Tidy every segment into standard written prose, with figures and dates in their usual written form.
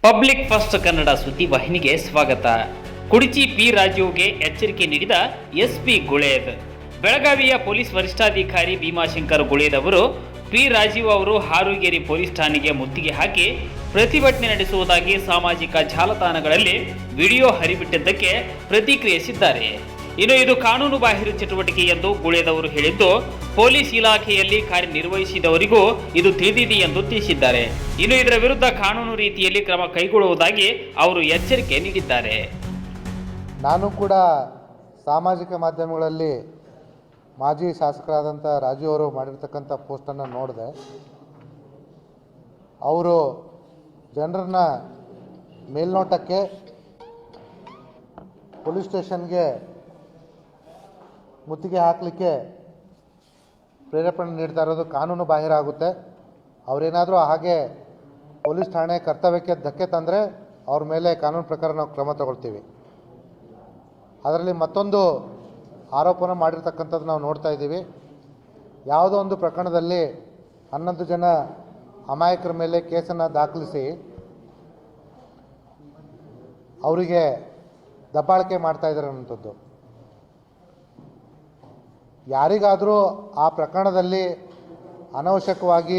Public first Kannada ಸುದ್ದಿ ವಾಹಿನಿಗೆ ಸ್ವಾಗತ. ಕುಡಚಿ ಪಿ ರಾಜೀವ್ಗೆ ಎಚ್ಚರಿಕೆ ನೀಡಿದ ಎಸ್ಪಿ ಗುಳೇದ್. ಬೆಳಗಾವಿಯ ಪೊಲೀಸ್ ವರಿಷ್ಠಾಧಿಕಾರಿ ಭೀಮಾಶಂಕರ್ ಗುಳೇದ್ ಅವರು ಪಿ ರಾಜೀವ್ ಅವರು ಹಾರೂಗೇರಿ ಪೊಲೀಸ್ ಠಾಣೆಗೆ ಮುತ್ತಿಗೆ ಹಾಕಿ ಪ್ರತಿಭಟನೆ ನಡೆಸುವುದಾಗಿ ಸಾಮಾಜಿಕ ಜಾಲತಾಣಗಳಲ್ಲಿ ವಿಡಿಯೋ ಹರಿಬಿಟ್ಟಿದ್ದಕ್ಕೆ ಪ್ರತಿಕ್ರಿಯಿಸಿದ್ದಾರೆ. ಇನ್ನು ಇದು ಕಾನೂನು ಬಾಹಿರ ಚಟುವಟಿಕೆ ಎಂದು ಗುಳೇದ್ ಅವರು ಹೇಳಿದ್ದು, ಪೊಲೀಸ್ ಇಲಾಖೆಯಲ್ಲಿ ಕಾರ್ಯನಿರ್ವಹಿಸಿದವರಿಗೂ ಇದು ತಿಳಿದಿದೆ ಎಂದು ತಿಳಿಸಿದ್ದಾರೆ. ಇನ್ನು ಇದರ ವಿರುದ್ಧ ಕಾನೂನು ರೀತಿಯಲ್ಲಿ ಕ್ರಮ ಕೈಗೊಳ್ಳುವುದಾಗಿ ಅವರು ಎಚ್ಚರಿಕೆ ನೀಡಿದ್ದಾರೆ. ನಾನು ಕೂಡ ಸಾಮಾಜಿಕ ಮಾಧ್ಯಮಗಳಲ್ಲಿ ಮಾಜಿ ಶಾಸಕರಾದಂಥ ರಾಜೀವ್ ಅವರು ಮಾಡಿರ್ತಕ್ಕಂಥ ಪೋಸ್ಟನ್ನು ನೋಡಿದೆ. ಅವರು ಜನರನ್ನ ಮೇಲ್ನೋಟಕ್ಕೆ ಪೊಲೀಸ್ ಸ್ಟೇಷನ್ಗೆ ಮುತ್ತಿಗೆ ಹಾಕಲಿಕ್ಕೆ ಪ್ರೇರೇಪಣೆ ನೀಡ್ತಾ ಇರೋದು ಕಾನೂನು ಬಾಹಿರ ಆಗುತ್ತೆ. ಅವರೇನಾದರೂ ಹಾಗೆ ಪೊಲೀಸ್ ಠಾಣೆ ಕರ್ತವ್ಯಕ್ಕೆ ಧಕ್ಕೆ ತಂದರೆ ಅವ್ರ ಮೇಲೆ ಕಾನೂನು ಪ್ರಕಾರ ನಾವು ಕ್ರಮ ತಗೊಳ್ತೀವಿ. ಅದರಲ್ಲಿ ಮತ್ತೊಂದು ಆರೋಪನ ಮಾಡಿರ್ತಕ್ಕಂಥದ್ದು ನಾವು ನೋಡ್ತಾ ಇದ್ದೀವಿ. ಯಾವುದೋ ಒಂದು ಪ್ರಕರಣದಲ್ಲಿ 11 ಜನ ಅಮಾಯಕರ ಮೇಲೆ ಕೇಸನ್ನು ದಾಖಲಿಸಿ ಅವರಿಗೆ ದಬ್ಬಾಳಿಕೆ ಮಾಡ್ತಾ ಇದ್ದಾರೆ ಅನ್ನೋಂಥದ್ದು. ಯಾರಿಗಾದರೂ ಆ ಪ್ರಕರಣದಲ್ಲಿ ಅನವಶ್ಯಕವಾಗಿ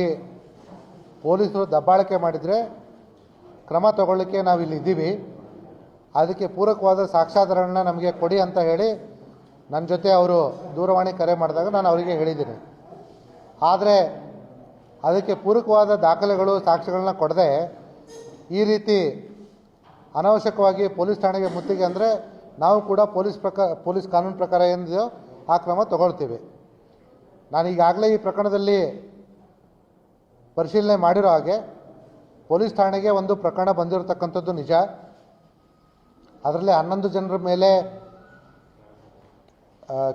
ಪೊಲೀಸರು ದಬ್ಬಾಳಿಕೆ ಮಾಡಿದರೆ ಕ್ರಮ ತಗೊಳ್ಳಿಕ್ಕೆ ನಾವಿಲ್ಲಿ ಇದ್ದೀವಿ. ಅದಕ್ಕೆ ಪೂರಕವಾದ ಸಾಕ್ಷ್ಯಾಧಾರಗಳನ್ನ ನಮಗೆ ಕೊಡಿ ಅಂತ ಹೇಳಿ ನನ್ನ ಜೊತೆ ಅವರು ದೂರವಾಣಿ ಕರೆ ಮಾಡಿದಾಗ ನಾನು ಅವರಿಗೆ ಹೇಳಿದ್ದೀನಿ. ಆದರೆ ಅದಕ್ಕೆ ಪೂರಕವಾದ ದಾಖಲೆಗಳು ಸಾಕ್ಷ್ಯಗಳನ್ನ ಕೊಡದೆ ಈ ರೀತಿ ಅನವಶ್ಯಕವಾಗಿ ಪೊಲೀಸ್ ಠಾಣೆಗೆ ಮುತ್ತಿಗೆ ಅಂದರೆ ನಾವು ಕೂಡ ಪೊಲೀಸ್ ಕಾನೂನು ಪ್ರಕಾರ ಏನಿದೆಯೋ ಆ ಕ್ರಮ ತಗೊಳ್ತೀವಿ. ನಾನು ಈಗಾಗಲೇ ಈ ಪ್ರಕರಣದಲ್ಲಿ ಪರಿಶೀಲನೆ ಮಾಡಿರೋ ಹಾಗೆ ಪೊಲೀಸ್ ಠಾಣೆಗೆ ಒಂದು ಪ್ರಕರಣ ಬಂದಿರತಕ್ಕಂಥದ್ದು ನಿಜ. ಅದರಲ್ಲಿ 11 ಜನರ ಮೇಲೆ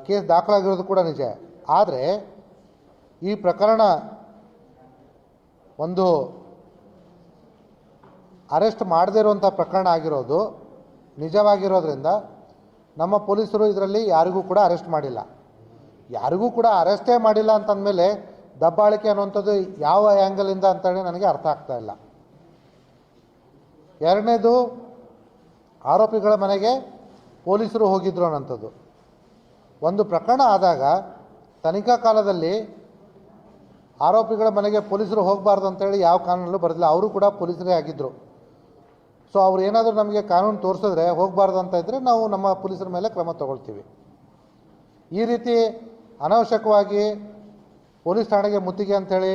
ಕೇಸ್ ದಾಖಲಾಗಿರೋದು ಕೂಡ ನಿಜ. ಆದರೆ ಈ ಪ್ರಕರಣ ಒಂದು ಅರೆಸ್ಟ್ ಮಾಡದೇ ಇರುವಂಥ ಪ್ರಕರಣ ಆಗಿರೋದು ನಿಜವಾಗಿರೋದ್ರಿಂದ ನಮ್ಮ ಪೊಲೀಸರು ಇದರಲ್ಲಿ ಯಾರಿಗೂ ಕೂಡ ಅರೆಸ್ಟ್ ಮಾಡಿಲ್ಲ. ಯಾರಿಗೂ ಕೂಡ ಅರೆಸ್ಟೇ ಮಾಡಿಲ್ಲ ಅಂತಂದಮೇಲೆ ದಬ್ಬಾಳಿಕೆ ಅನ್ನುವಂಥದ್ದು ಯಾವ ಆ್ಯಂಗಲಿಂದ ಅಂತೇಳಿ ನನಗೆ ಅರ್ಥ ಆಗ್ತಾ ಇಲ್ಲ. ಎರಡನೇದು, ಆರೋಪಿಗಳ ಮನೆಗೆ ಪೊಲೀಸರು ಹೋಗಿದ್ರು ಅನ್ನೋಂಥದ್ದು. ಒಂದು ಪ್ರಕರಣ ಆದಾಗ ತನಿಖಾ ಕಾಲದಲ್ಲಿ ಆರೋಪಿಗಳ ಮನೆಗೆ ಪೊಲೀಸರು ಹೋಗಬಾರ್ದು ಅಂತೇಳಿ ಯಾವ ಕಾನೂನಲ್ಲೂ ಬರೋದಿಲ್ಲ. ಅವರು ಕೂಡ ಪೊಲೀಸರೇ ಆಗಿದ್ದರು. ಸೊ ಅವ್ರು ಏನಾದರೂ ನಮಗೆ ಕಾನೂನು ತೋರಿಸಿದ್ರೆ ಹೋಗಬಾರ್ದು ಅಂತ ಇದ್ದರೆ ನಾವು ನಮ್ಮ ಪೊಲೀಸರ ಮೇಲೆ ಕ್ರಮ ತಗೊಳ್ತೀವಿ. ಈ ರೀತಿ ಅನವಶ್ಯಕವಾಗಿ ಪೊಲೀಸ್ ಠಾಣೆಗೆ ಮುತ್ತಿಗೆ ಅಂಥೇಳಿ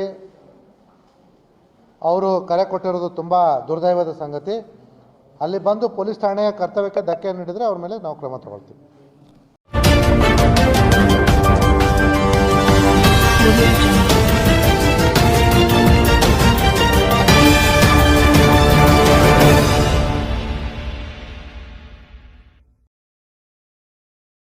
ಅವರು ಕರೆ ಕೊಟ್ಟಿರೋದು ತುಂಬ ದುರ್ದೈವದ ಸಂಗತಿ. ಅಲ್ಲಿ ಬಂದು ಪೊಲೀಸ್ ಠಾಣೆಯ ಕರ್ತವ್ಯಕ್ಕೆ ಧಕ್ಕೆ ನೀಡಿದರೆ ಅವ್ರ ಮೇಲೆ ನಾವು ಕ್ರಮ ತಗೊಳ್ತೀವಿ.